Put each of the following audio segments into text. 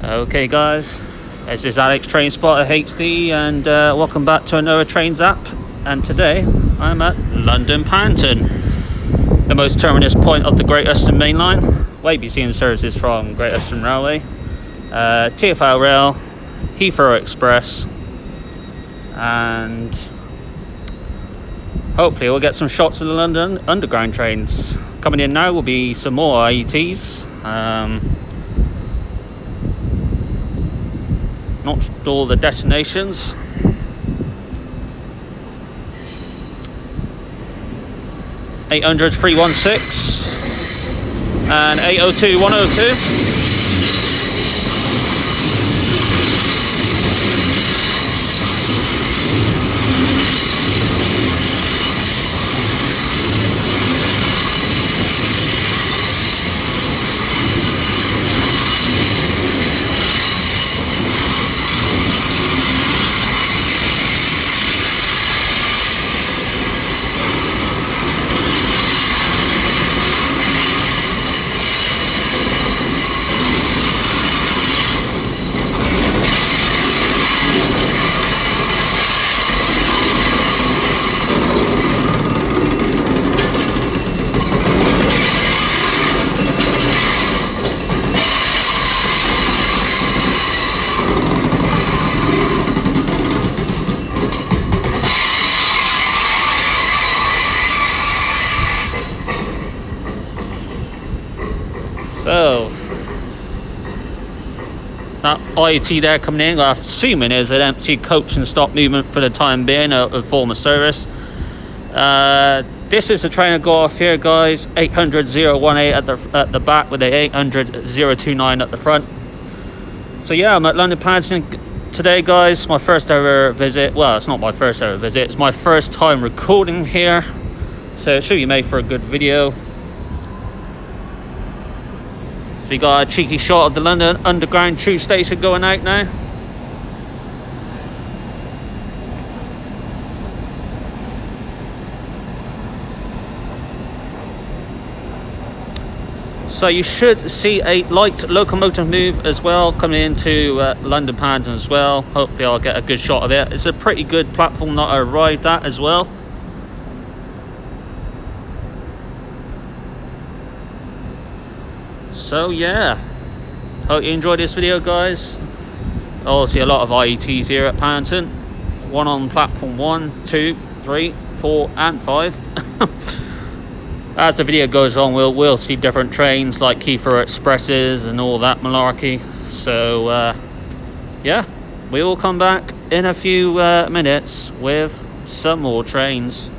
Okay guys, this is Alex Train Spotter HD and welcome back to another Trains app. And today I'm at London Paddington, the most terminus point of the Great Eastern Main Line. We'll be seeing services from Great Eastern Railway, TfL Rail, Heathrow Express, and hopefully we'll get some shots of the London Underground trains. Coming in now will be some more IETs. Not all the destinations. (800 316) and 802 102. So that IET there coming in, I'm assuming is an empty coach and stop movement for the time being, a form of service. This is the train that go off here, guys. 800 018 at the back with the 800 029 at the front. So yeah, I'm at London Paddington today, guys. My first ever visit. Well, it's not my first ever visit. It's my first time recording here, so it should be made for a good video. We got a cheeky shot of the London Underground tube station going out now. So you should see a light locomotive move as well coming into London Paddington as well. Hopefully I'll get a good shot of it. It's a pretty good platform that I arrived at as well. So yeah, hope you enjoyed this video, guys. Obviously a lot of IETs here at Paddington. One on platform 1, 2, 3, 4 and 5. As the video goes on, we'll see different trains like Heathrow Expresses and all that malarkey. So yeah, we will come back in a few minutes with some more trains.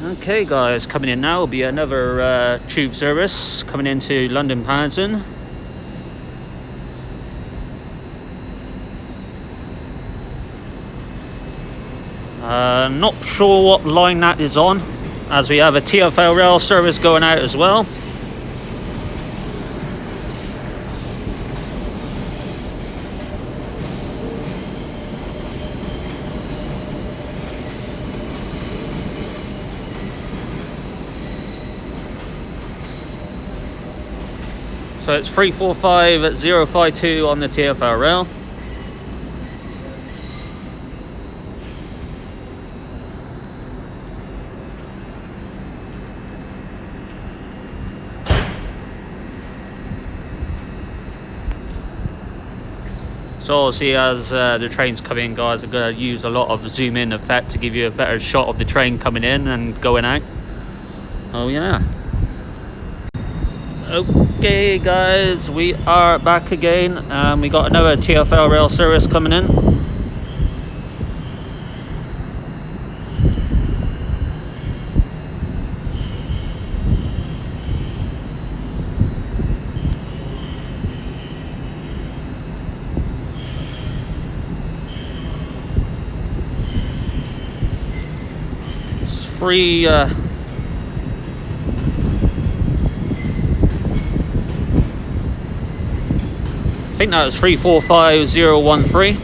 Okay guys, coming in now will be another tube service coming into London Paddington. Not sure what line that is on, as we have a TfL Rail service going out as well. So it's 345 at 052 on the TfL Rail. So obviously as the trains come in, guys, I'm going to use a lot of zoom in effect to give you a better shot of the train coming in and going out. Oh yeah. Okay guys, we are back again. We got another TfL Rail service coming in. It's free I think that was 345013.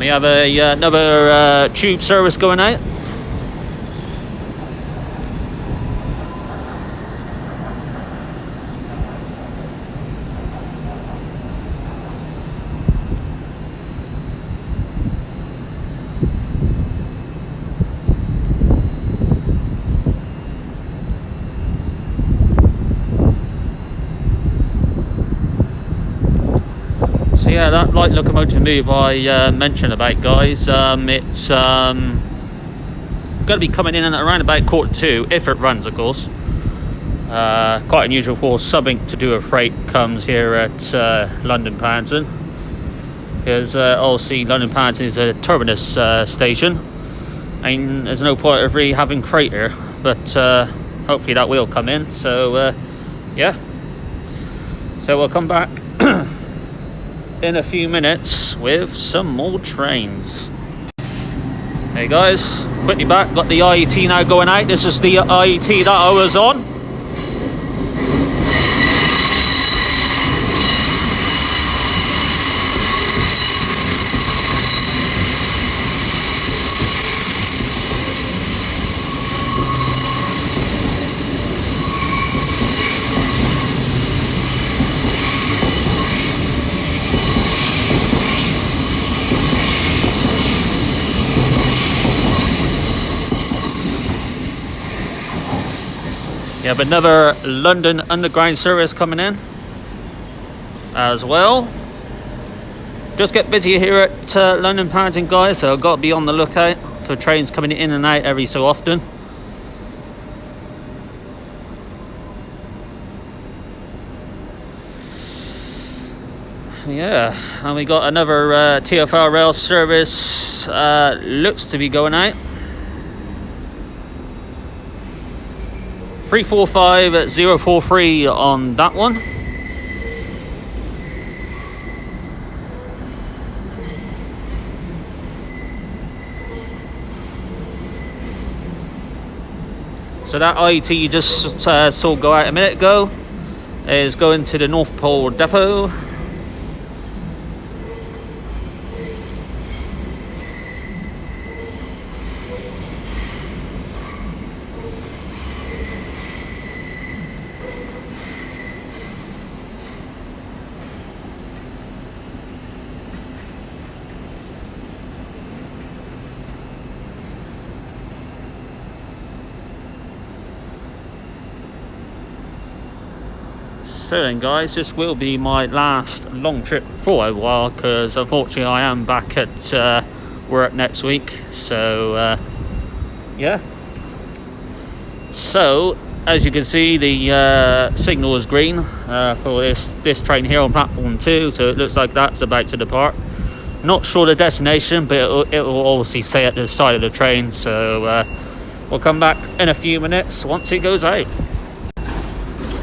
We have another tube service going out. So yeah, that light locomotive move I mentioned about, guys, it's going to be coming in at around about 1:45, if it runs, of course. Quite unusual for something to do with freight comes here at London Paddington, because obviously London Paddington is a terminus station, and there's no point of really having freight here, but hopefully that will come in. So yeah, so we'll come back in a few minutes with some more trains. Hey guys, quickly back, got the IET now going out. This is the IET that I was on. You have another London Underground service coming in as well. Just get busy here at London Paddington, guys, so I've got to be on the lookout for trains coming in and out every so often. Yeah, and we got another TfL rail service, looks to be going out. 345043 on that one. So that IET you just saw go out a minute ago is going to the North Pole depot. So then, guys, this will be my last long trip for a while, because unfortunately I am back at work next week. So yeah, so as you can see, the signal is green for this train here on platform 2, so it looks like that's about to depart. Not sure the destination, but it will obviously say at the side of the train. So we'll come back in a few minutes once it goes out.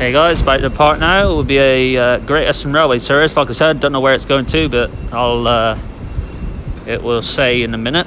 Hey guys, about to depart now. It will be a Great Eastern Railway service. Like I said, don't know where it's going to, but it will say in a minute.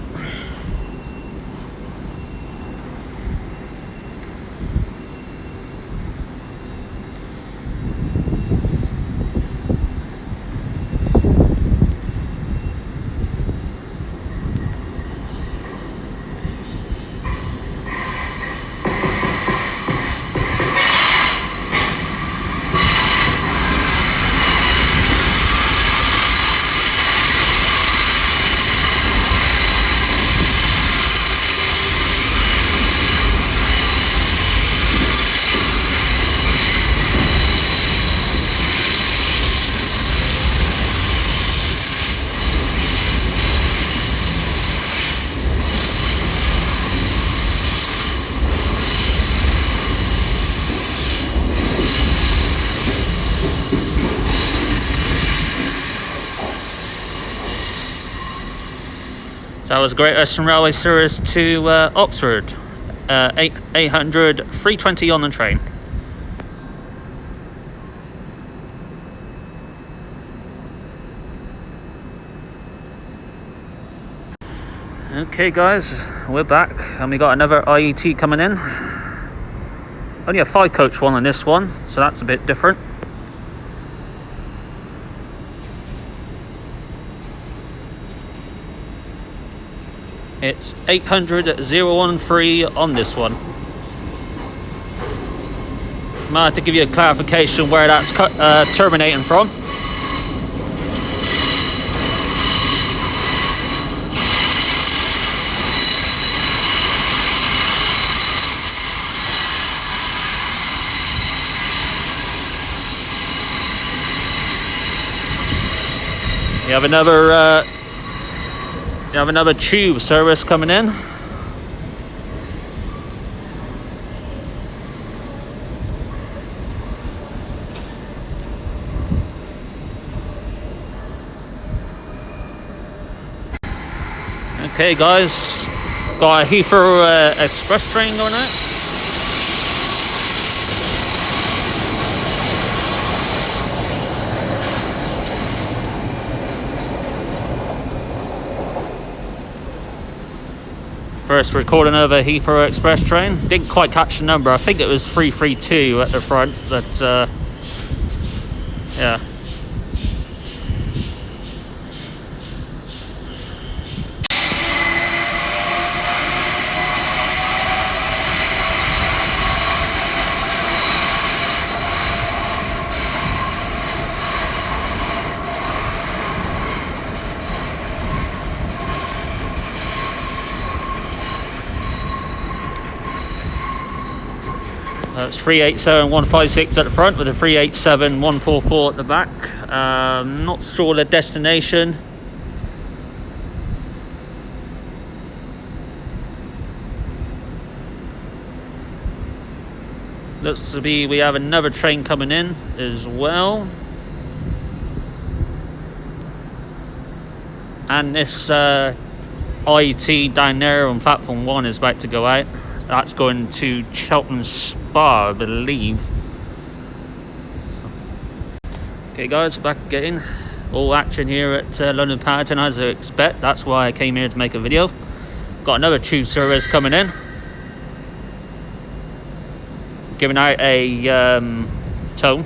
That was Great Eastern Railway service to Oxford, 800 320 on the train. Okay guys, we're back and we got another IET coming in. Only a 5-coach one on this one, so that's a bit different. It's 800-013 on this one. I might have to give you a clarification where that's terminating from. You have another tube service coming in. Okay guys, got a Heathrow express train going out. First recording of a Heathrow express train. Didn't quite catch the number. I think it was 332 at the front, but yeah. That's 387-156 at the front with a 387-144 at the back. Not sure the destination. Looks to be we have another train coming in as well. And this IET down there on platform 1 is about to go out. That's going to Cheltenham Spa, I believe. Okay guys, back again. All action here at London Paddington as I expect. That's why I came here to make a video. Got another tube service coming in. Giving out a tone.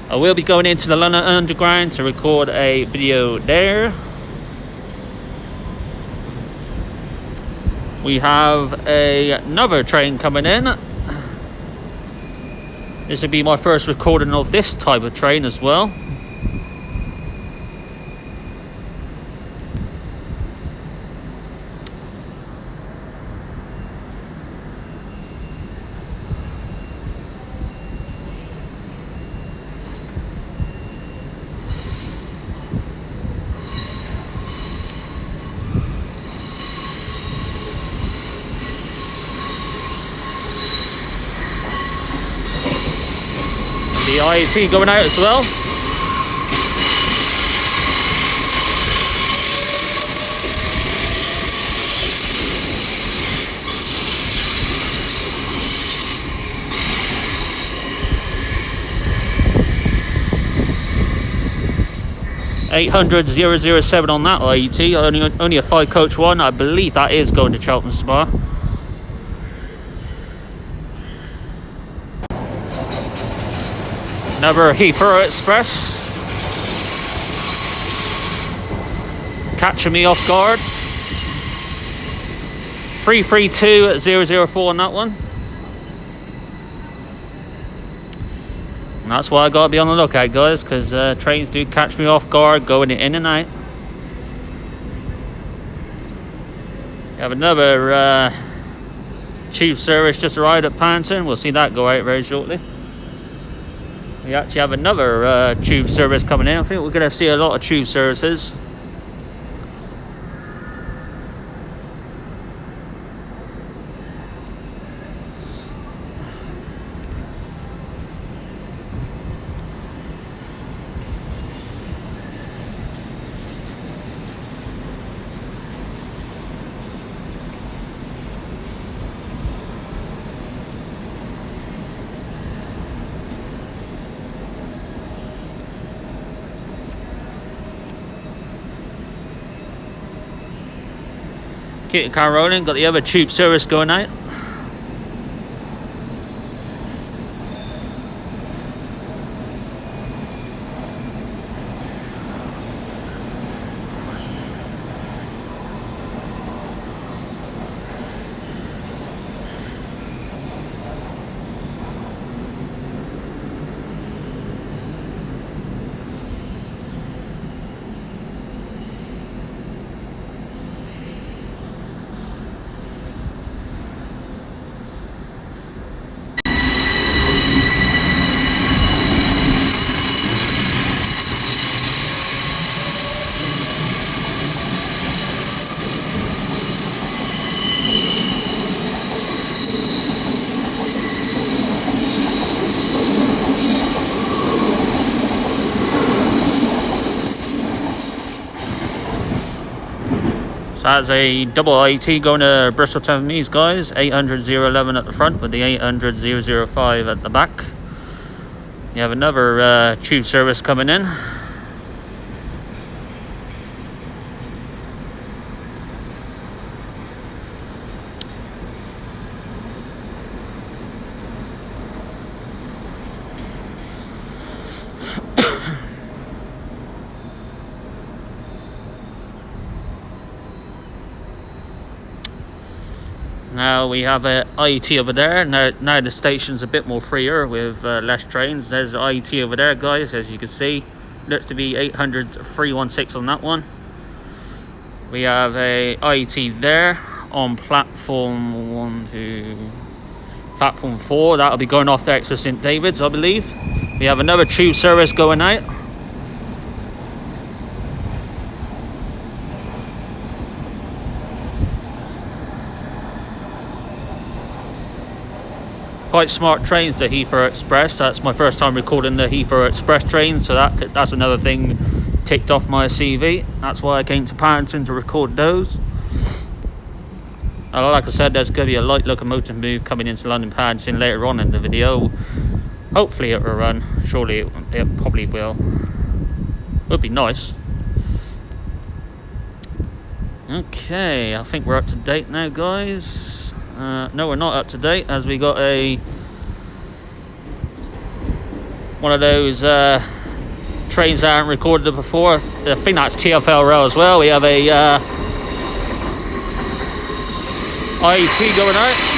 I will be going into the London Underground to record a video there. We have another train coming in. This will be my first recording of this type of train as well. The IET going out as well. (800-007) on that IET. Only a 5-coach one. I believe that is going to Cheltenham Spa. Another Heathrow Express. Catching me off guard. 332-004 on that one. And that's why I gotta be on the lookout, guys, because trains do catch me off guard going in and out. We have another tube service just arrived at Paddington. We'll see that go out very shortly. We actually have another tube service coming in. I think we're going to see a lot of tube services. Keep the car rolling, got the other tube service going out. So that's a double IET going to Bristol Thames, guys. 800-011 at the front with the 800-005 at the back. You have another tube service coming in. Now we have a IET over there. Now the station's a bit more freer with less trains. There's the IET over there, guys, as you can see. Looks to be 800-316 on that one. We have a IET there on platform platform 4. That'll be going off the extra St David's, I believe. We have another tube service going out. Quite smart trains, the Heathrow Express. That's my first time recording the Heathrow Express train, so that's another thing ticked off my CV. That's why I came to Paddington to record those. Like I said, there's going to be a light locomotive move coming into London Paddington later on in the video. Hopefully it will run. Surely it probably will. Would be nice. Okay, I think we're up to date now, guys. No, we're not up to date, as we got one of those trains that I haven't recorded before. I think that's TfL rail as well. We have a IET going out.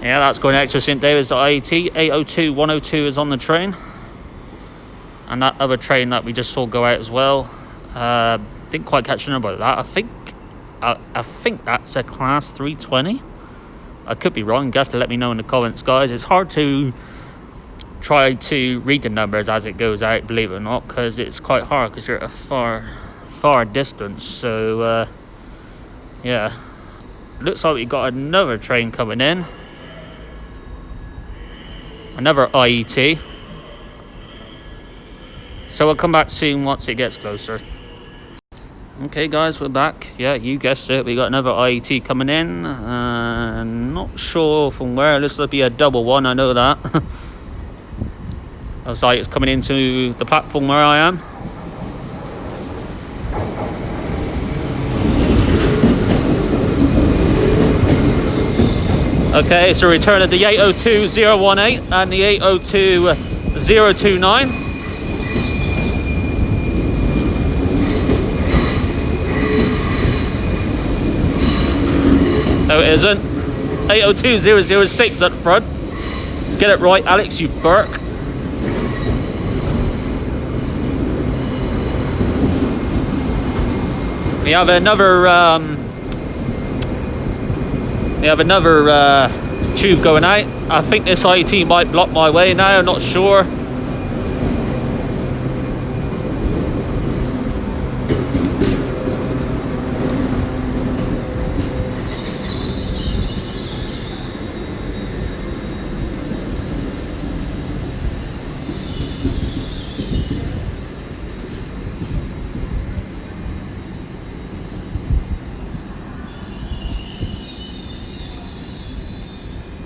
Yeah, that's going out to St David's IET. 802-102 is on the train. And that other train that we just saw go out as well. Didn't quite catch the number of that. I think that's a class 320. I could be wrong. You have to let me know in the comments, guys. It's hard to try to read the numbers as it goes out, believe it or not, because it's quite hard because you're at a far distance. So yeah, looks like we got another train coming in. Another IET. So we'll come back soon once it gets closer. Okay, guys, we're back. Yeah, you guessed it. We got another IET coming in. Not sure from where. This will be a double one. I know that. Looks like it's coming into the platform where I am. Okay, so return of the 802-018 and the 802-029. No, it isn't. 802-006 at the front. Get it right, Alex, you Burke. We have another tube going out. I think this IET might block my way now, I'm not sure.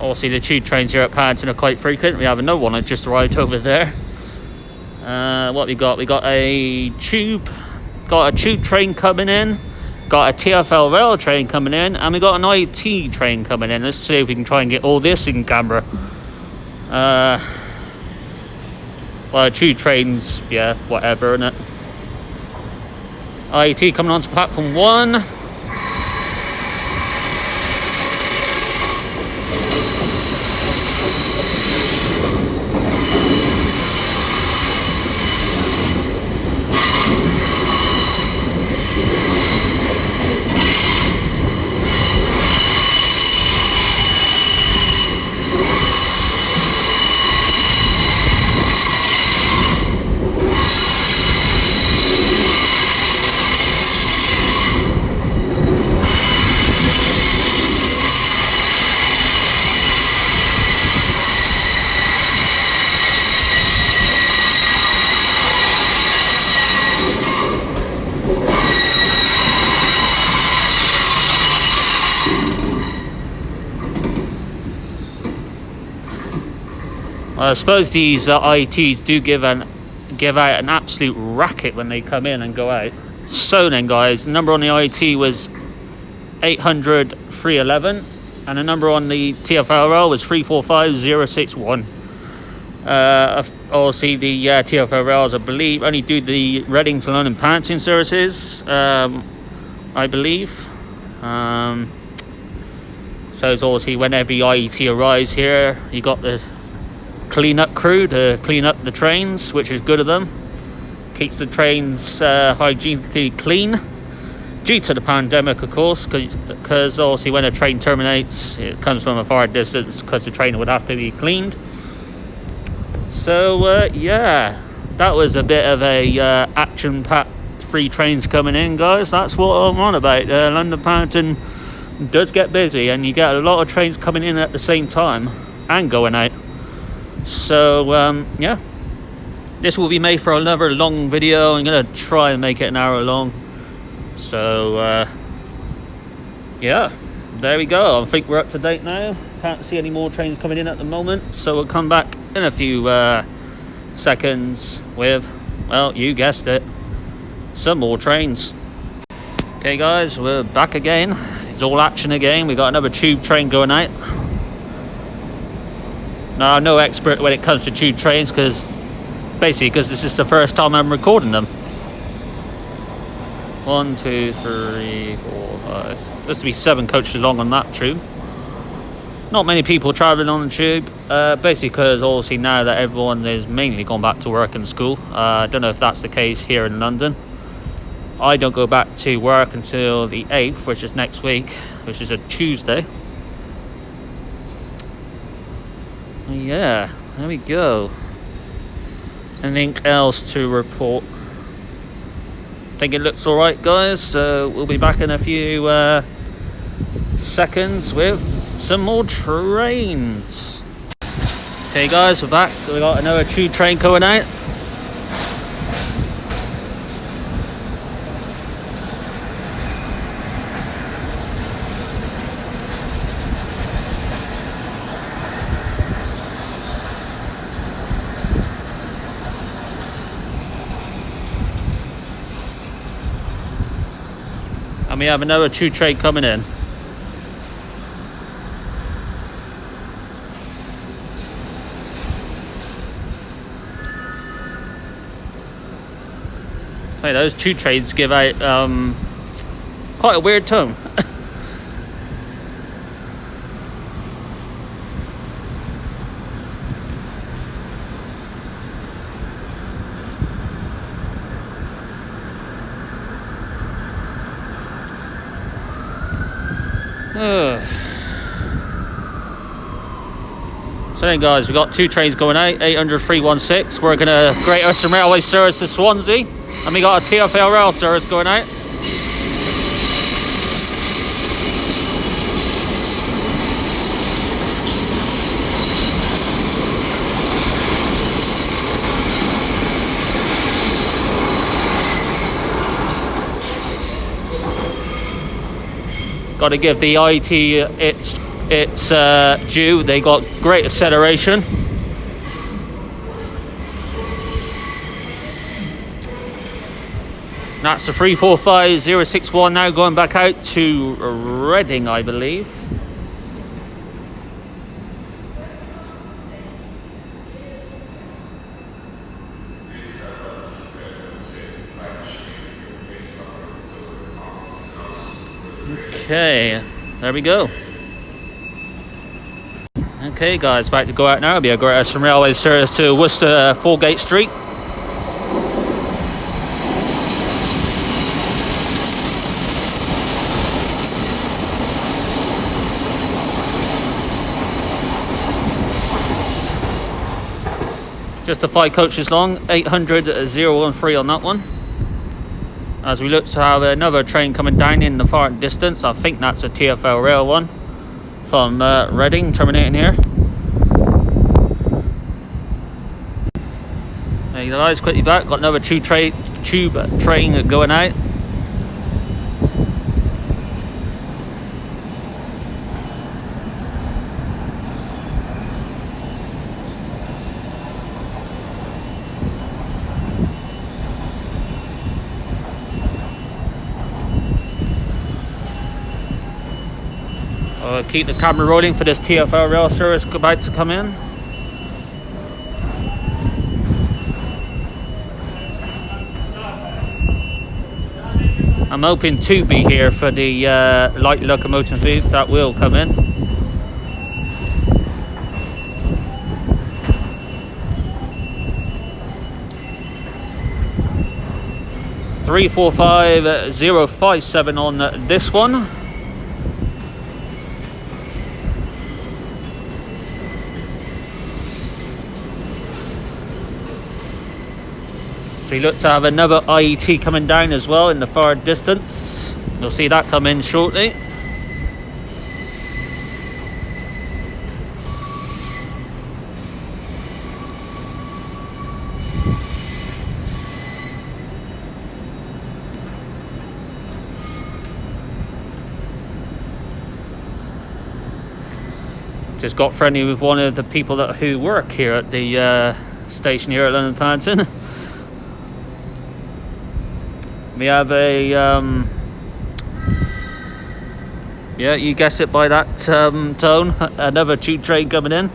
Obviously the tube trains here at Paddington are quite frequent. We have another one that just arrived over there. What we got? We got a tube train coming in, got a TfL rail train coming in, and we got an IET train coming in. Let's see if we can try and get all this in camera. Well, tube trains, yeah, whatever, innit? IET coming onto platform 1. I suppose these IETs do give out an absolute racket when they come in and go out. So then, guys, the number on the IET was 800 311, and the number on the TFLL was 345061. Obviously, the TFLLs, I believe, only do the Reading to London Paddington services, I believe. So it's obviously when every IET arrives here, you got the clean-up crew to clean up the trains, which is good of them. Keeps the trains hygienically clean, due to the pandemic, of course, because obviously when a train terminates, it comes from a far distance, because the train would have to be cleaned. So yeah, that was a bit of a action-packed 3 trains coming in, guys. That's what I'm on about. London Paddington does get busy, and you get a lot of trains coming in at the same time and going out. So yeah, this will be made for another long video. I'm gonna try and make it an hour long. So yeah, there we go. I think we're up to date now. Can't see any more trains coming in at the moment, so we'll come back in a few seconds with, well, you guessed it, some more trains. Okay guys, we're back again. It's all action again. We got another tube train going out. Now, I'm no expert when it comes to tube trains, because this is the first time I'm recording them. 1, 2, 3, 4, 5. There's to be 7 coaches long on that tube. Not many people travelling on the tube, basically because obviously now that everyone is mainly gone back to work and school. I don't know if that's the case here in London. I don't go back to work until the 8th, which is next week, which is a Tuesday. Yeah, there we go. Anything else to report? I think it looks alright, guys, so we'll be back in a few seconds with some more trains. Okay guys, we're back. We got another tube train going out. And we have another tube train coming in. Hey, those tube trains give out quite a weird tone. So then guys, we've got 2 trains going out, 800 316, working a Great Western Railway service to Swansea, and we got a TfL rail service going out. Got to give the IET its due. They got great acceleration. That's the 345061 now going back out to Reading, I believe. Okay, there we go. Okay guys, about to go out now. It'll be a Great Western Railway service to Worcester, Foregate Street. Just a 5 coaches long, 800 013 on that one. As we look to have another train coming down in the far distance. I think that's a TfL rail one from Reading terminating here. There you guys, quickly back. Got another tube train going out. I'll keep the camera rolling for this TfL rail service about to come in. I'm hoping to be here for the light locomotive booth that will come in. $345,057 on this one. We look to have another IET coming down as well in the far distance. You'll see that come in shortly. Just got friendly with one of the people who work here at the station here at London Paddington. We have a, yeah, you guessed it by that tone, another tube train coming in.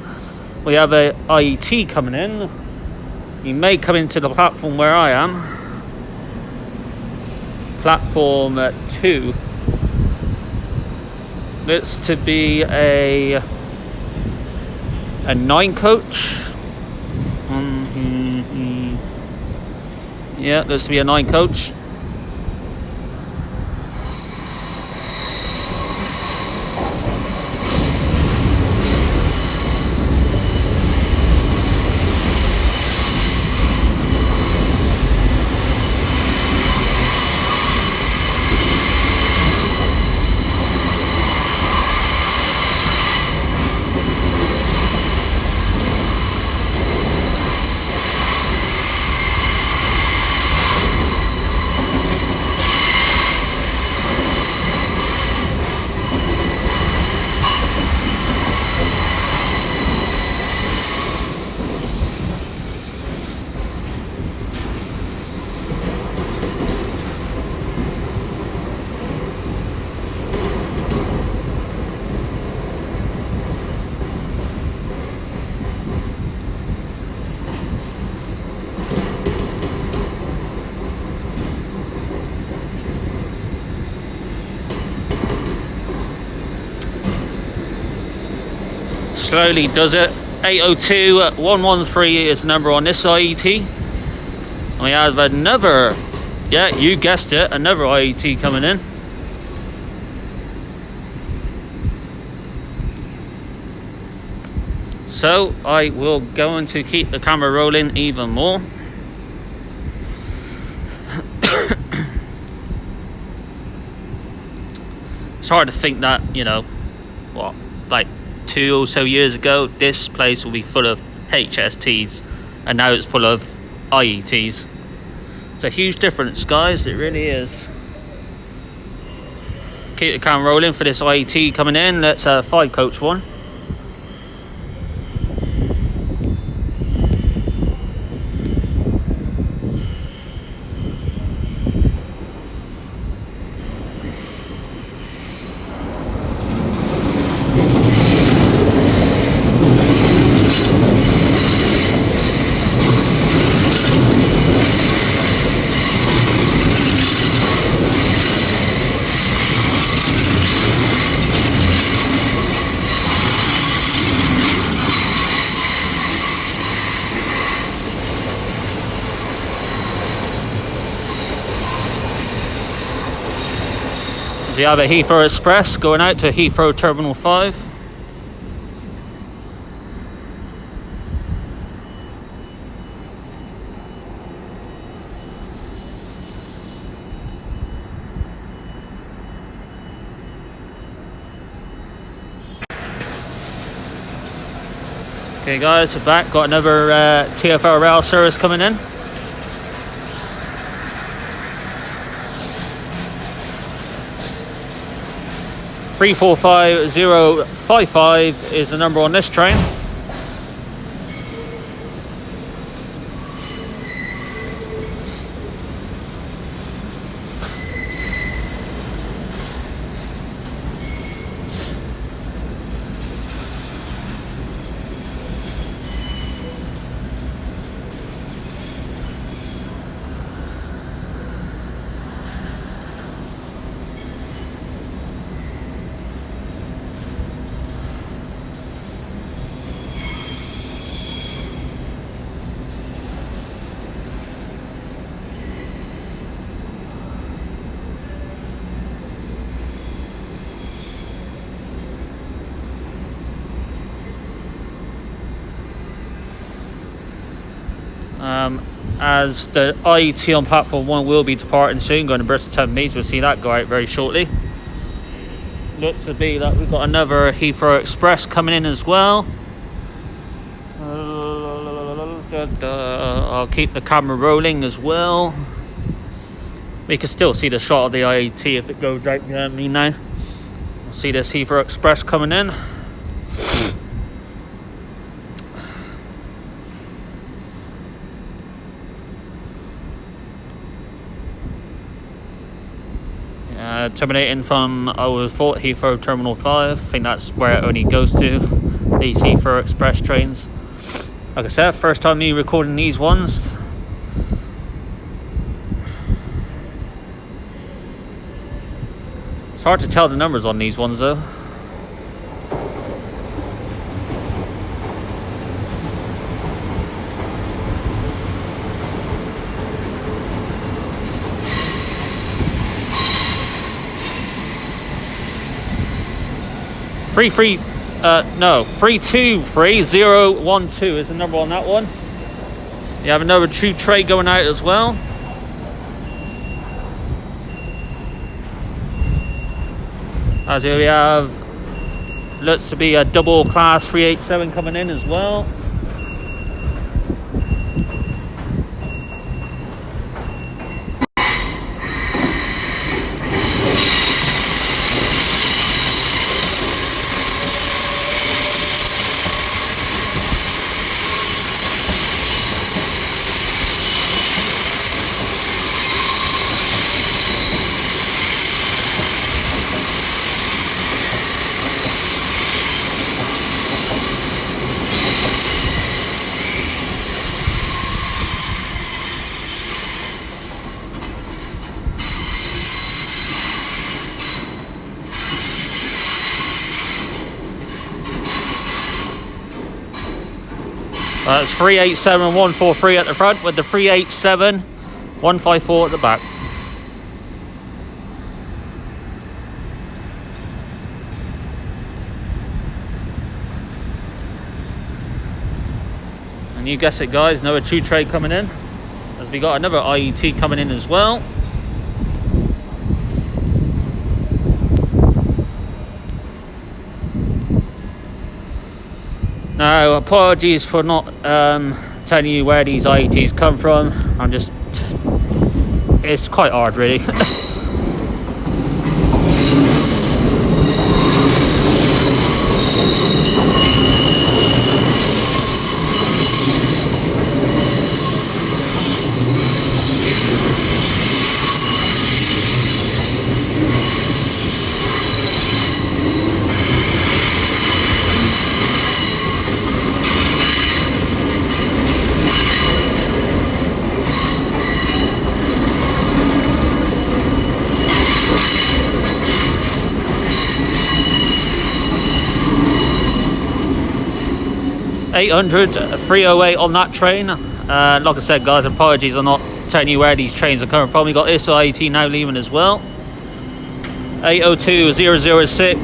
We have a IET coming in. You may come into the platform where I am. Platform 2. Looks to be a 9 coach. Yeah, looks to be a 9 coach. Slowly does it. 802.113 is the number on this IET. And we have another, yeah, you guessed it, another IET coming in. So I will go on to keep the camera rolling even more. It's hard to think that, you know, what, like 2 or so years ago, this place will be full of HSTs, and now it's full of IETs. It's a huge difference, guys. It really is. Keep the camera rolling for this IET coming in. Let's 5 coach one. We have a Heathrow Express going out to Heathrow Terminal 5. Okay guys, we're back. Got another TfL rail service coming in. $345,055 is the number on this train. as the IET on platform 1 will be departing soon, going to Bristol 10 Meads. We'll see that go out very shortly. Looks to be that we've got another Heathrow Express coming in as well. I'll keep the camera rolling as well. We can still see the shot of the IET if it goes out behind me now. See this Heathrow Express coming in. Terminating from, I would have thought, Heathrow Terminal 5. I think that's where it only goes to, these Heathrow Express trains. Like I said, first time me recording these ones. It's hard to tell the numbers on these ones though. No, 323-012 is the number on that one. You have another true tray going out as well. As here we have, looks to be a double class 387 coming in as well. That's 387-143 at the front with the 387-154 at the back. And you guess it, guys, another two tray coming in. As we got another IET coming in as well. Now, apologies for not telling you where these IETs come from. It's quite hard really. (800-308) on that train. Like I said, guys, apologies, I'm not telling you where these trains are coming from. We got this IET now leaving as well. 802-006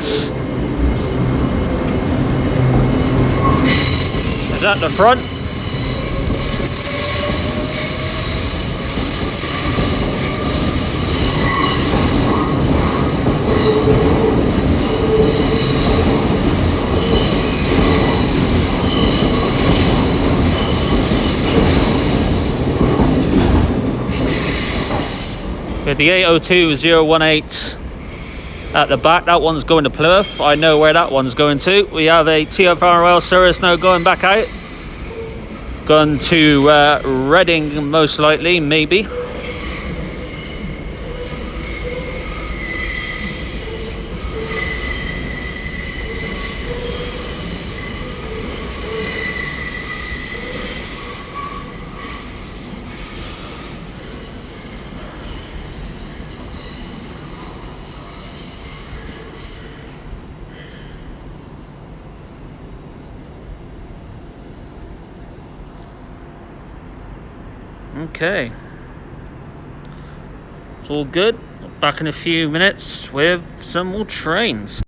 is at the front. With the 802-018 at the back, that one's going to Plymouth. I know where that one's going to. We have a TFRL service now going back out. Going to Reading, most likely, maybe. Okay, it's all good. Back in a few minutes with some more trains.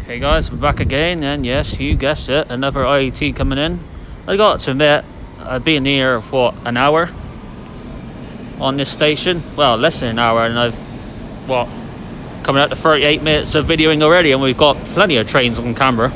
Okay guys, we're back again, and yes, you guessed it, another IET coming in. I got to admit, I've been here for what, an hour on this station. Well, less than an hour, and I've coming up to 38 minutes of videoing already, and we've got plenty of trains on camera.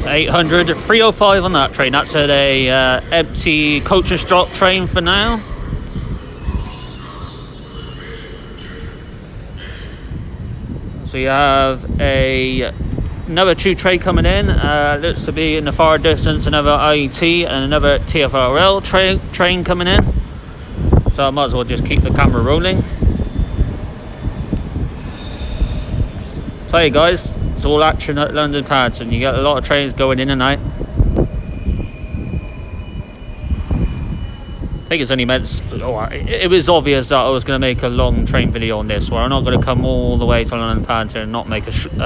.800, 305 on that train. That's at a empty coach and stop train for now. So you have another 2 train coming in. Looks to be in the far distance another IET and another TfL train coming in. So I might as well just keep the camera rolling. Tell you guys, it's all action at London Paddington. You get a lot of trains going in and out. I think it's only meant... it was obvious that I was going to make a long train video on this one. I'm not going to come all the way to London Paddington and not make a short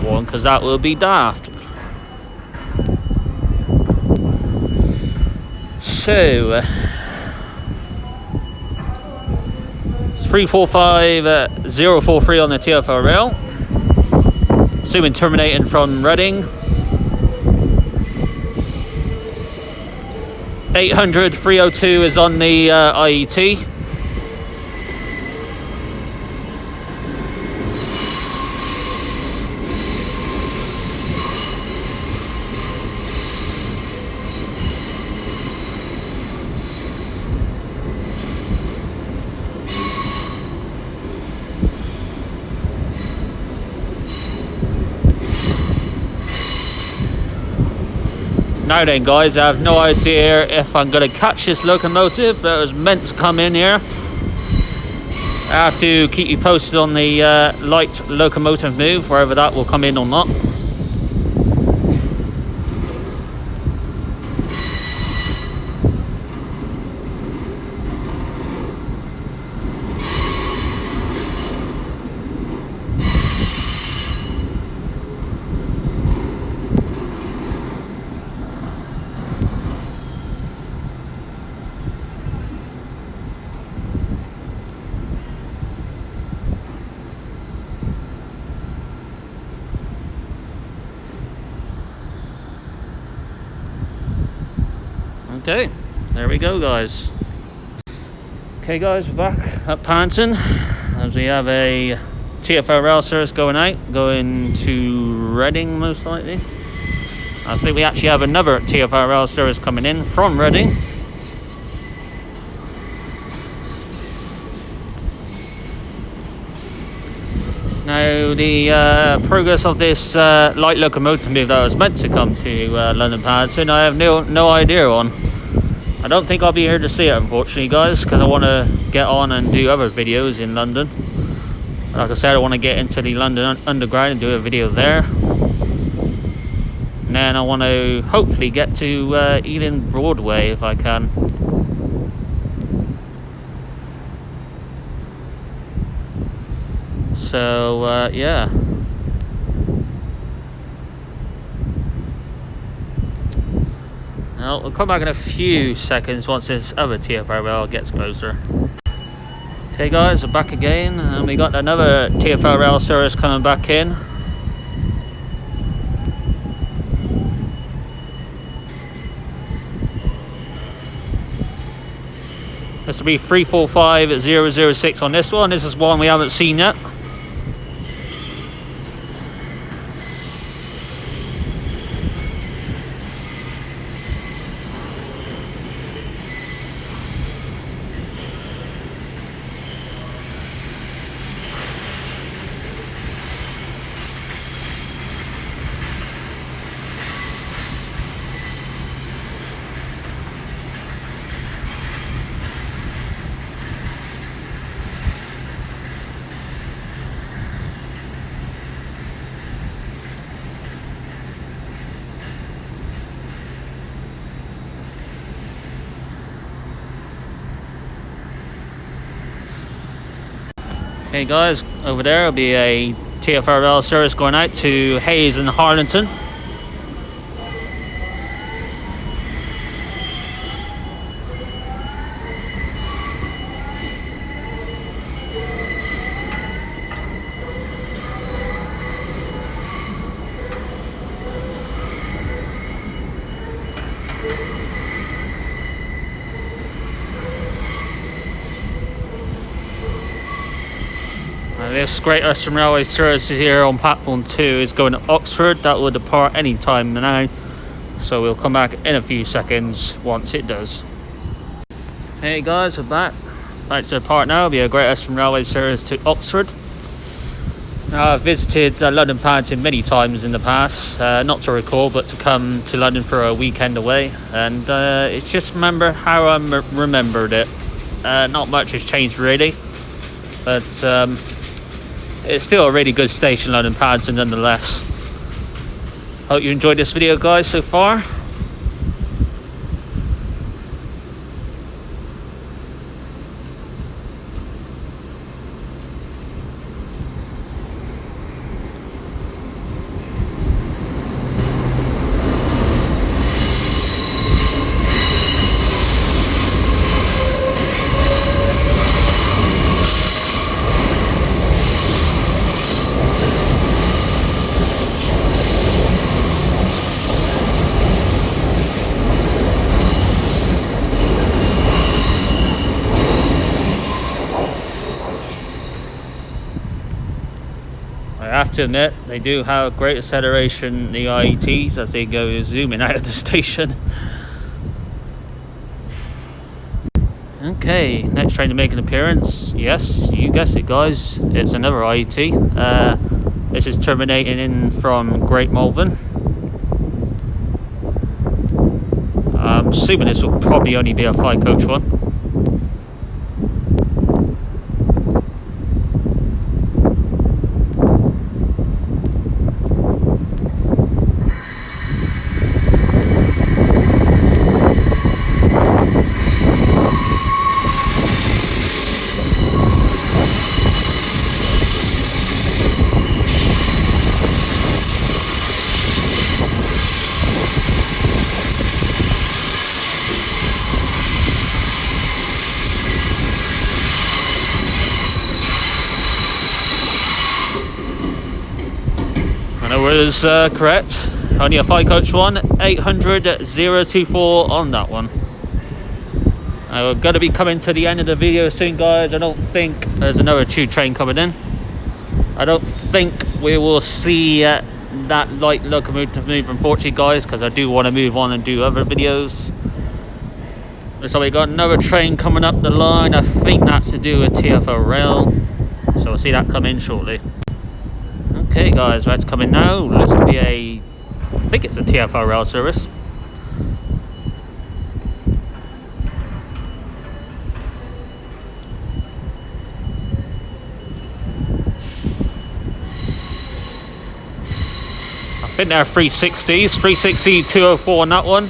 one, because that will be daft. So... it's 345043 on the TfL rail. Assuming terminating from Reading. 800 302 is on the IET. Now then guys, I have no idea if I'm going to catch this locomotive that was meant to come in here. I have to keep you posted on the light locomotive move, wherever that will come in or not. Okay, there we go guys. Okay guys, we're back at Paddington as we have a TfL rail service going out, going to Reading most likely. I think we actually have another TfL rail service coming in from Reading. Now the progress of this light locomotive move that was meant to come to London Paddington, I have no idea on. I don't think I'll be here to see it, unfortunately, guys, because I want to get on and do other videos in London. Like I said, I want to get into the London Underground and do a video there. And then I want to hopefully get to Ealing Broadway if I can. So, yeah. We'll come back in a few seconds once this other TfL rail gets closer. Okay guys, we're back again, and we got another TfL rail service coming back in. This will be 345006 on this one. This is one we haven't seen yet. Okay guys, over there will be a TFRL service going out to Hayes and Harlington. This Great Western Railway service here on platform 2 is going to Oxford. That will depart any time now, so we'll come back in a few seconds once it does. Hey guys, we're back to depart now. It'll be a Great Western Railway service to Oxford. Now, I've visited London Paddington many times in the past, not to recall, but to come to London for a weekend away, and it's just remember how I remembered it. Not much has changed really, but it's still a really good station, London Paddington, nonetheless. Hope you enjoyed this video, guys, so far. I have to admit, they do have great acceleration, the IETs, as they go zooming out of the station. Okay, next train to make an appearance. Yes, you guessed it, guys. It's another IET. This is terminating in from Great Malvern. I'm assuming this will probably only be a 5-coach one. Was correct. Only a 5-coach one. 800-024 on that one. We're going to be coming to the end of the video soon, guys. I don't think there's another tube train coming in. I don't think we will see that light locomotive move, unfortunately, guys, because I do want to move on and do other videos. So we got another train coming up the line. I think that's to do with TFL rail, so we'll see that come in shortly. Okay guys, that's coming now. Looks to be I think it's a TFR rail service. I think they're 360s, 360 204 on that one.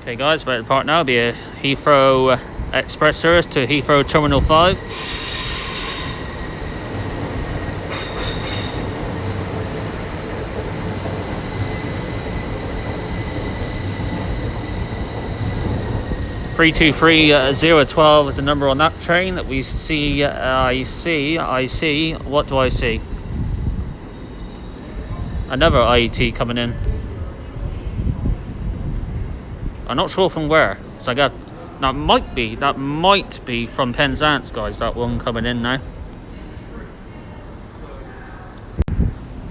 Okay guys, about to depart now. It'll be a Heathrow Express service to Heathrow Terminal 5. Three 012 is the number on that train that we see. I see. What do I see? Another IET coming in. I'm not sure from where. So I got that might be from Penzance, guys. That one coming in now.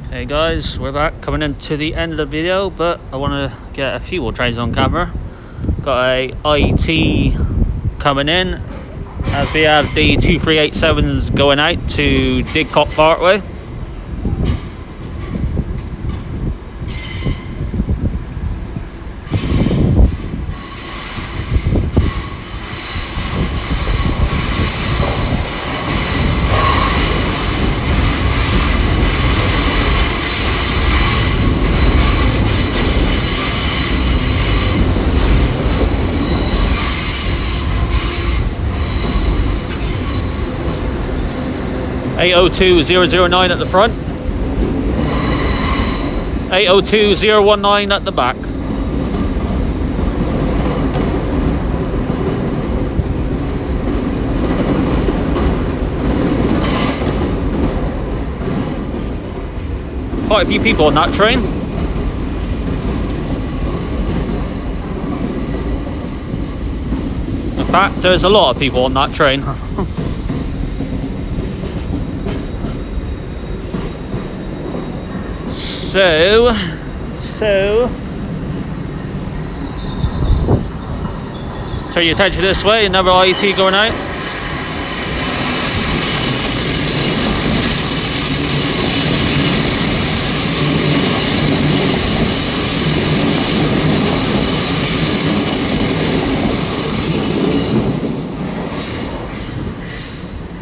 Okay, guys, we're back coming into the end of the video, but I want to get a few more trains on camera. Got a IET coming in as we have the 2387s going out to Didcot Parkway. 802009 at the front, 802019 at the back. Quite a few people on that train. In fact, there's a lot of people on that train. So turn your attention this way, another IET going out.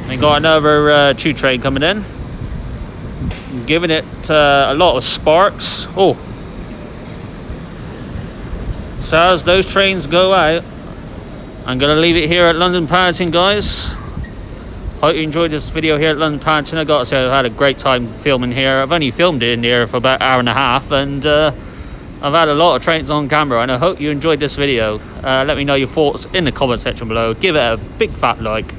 We got another tube train coming in, giving it a lot of sparks. Oh, so as those trains go out, I'm gonna leave it here at London Paddington, guys. Hope you enjoyed this video here at London Paddington. I gotta say, I've had a great time filming here. I've only filmed it in here for about an hour and a half, and I've had a lot of trains on camera, and I hope you enjoyed this video. Let me know your thoughts in the comment section below. Give it a big fat like.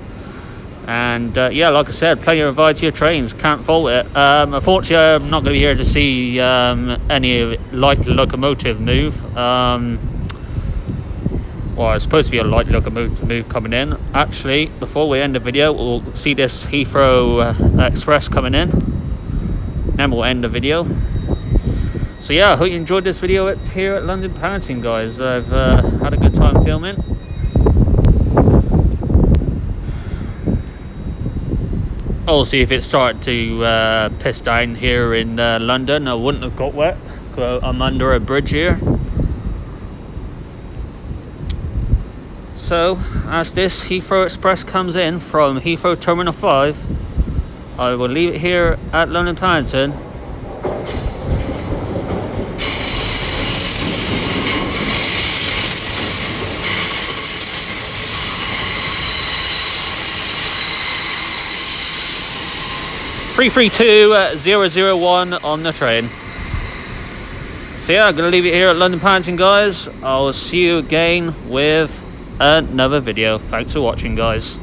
And yeah, like I said, plenty of variety of trains, can't fault it. Unfortunately, I'm not going to be here to see any light locomotive move. Well, it's supposed to be a light locomotive move coming in. Actually, before we end the video, we'll see this Heathrow Express coming in. Then we'll end the video. So yeah, I hope you enjoyed this video here at London Paddington, guys. I've had a good time filming. Obviously, if it started to piss down here in London, I wouldn't have got wet. I'm under a bridge here. So, as this Heathrow Express comes in from Heathrow Terminal 5, I will leave it here at London Paddington. Three 332-001 on the train. So yeah, I'm gonna leave it here at London Paddington, guys. I'll see you again with another video. Thanks for watching, guys.